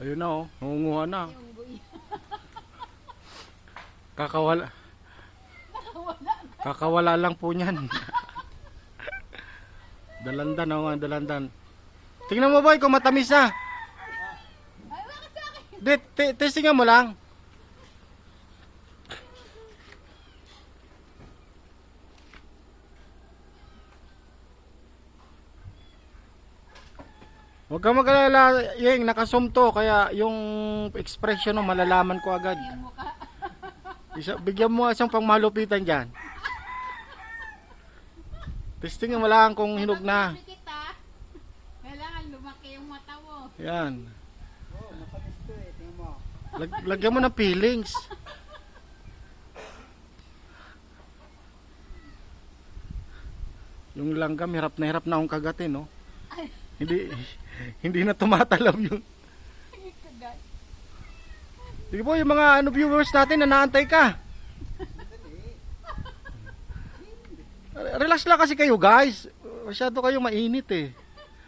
Ayun na oh, nangunguha na. Yung buhay. Kakawala. Kakawala lang po niyan. Dalandan oh, dalandan. Tingnan mo boy kung matamis na. Ay, bakit sa akin? Testingan mo lang. Huwag kang mag-alala, Yeng, nakasum to, kaya yung expression mo malalaman ko agad. Yung mukha. Bigyan mo isang pangmalupitan dyan. Testingin mo lang kung hinog na. Kita. Kailangan lumaki yung mata mo. Yan. Oh, matamis to eh. Tingnan mo. Lagyan mo ng peelings. Yung langgam, hirap na akong kagatin, no? Hindi na tumatalaw yun. Kagat. Sige po, yung mga viewers natin na naantay ka. Relax lang kasi kayo, guys. Masyado kayo mainit eh.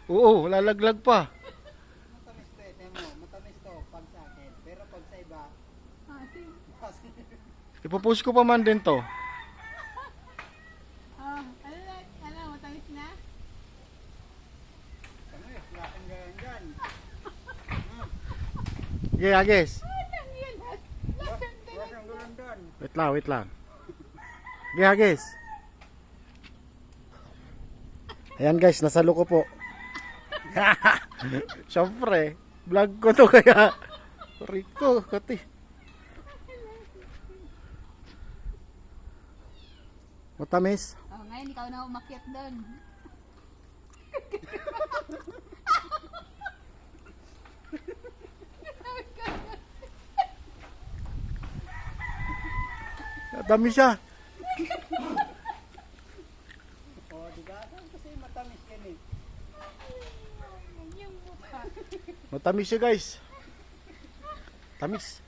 Oo, lalaglag pa. Matamis to eh. Tingnan mo. Matamis to pag sa akin. Pero pag sa iba, Asin. masin. Ipupush ko pa man din to. Ano, matamis na? Tamis. Laking ganyan dyan. Okay, Agis. Ano yan? Lasang Laking ganyan dyan. Wait lang. Okay, Agis. Ayan guys, nasalo ko po. Siyempre, vlog ko to kaya Rico, kati. Matamis. Oh, ngayon ikaw na umakyat doon. Dami siya. Oh, diba? Kasi matamis yan eh. Yung mukha. Matamis siya guys. Tamis.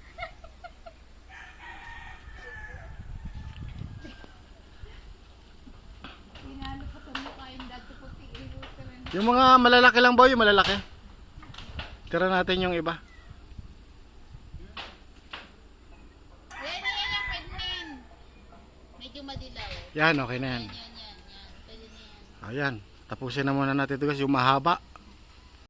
Pinalo ko sa mukha yung dati puti. Yung mga malalaki lang boy, yung malalaki. Tira natin yung iba. Yan yung pwede na yan. Medyo madilaw. Yan, okay na yan. Yan. Pwede na yan. Ayan, tapusin na muna natin ito guys, yung mahaba.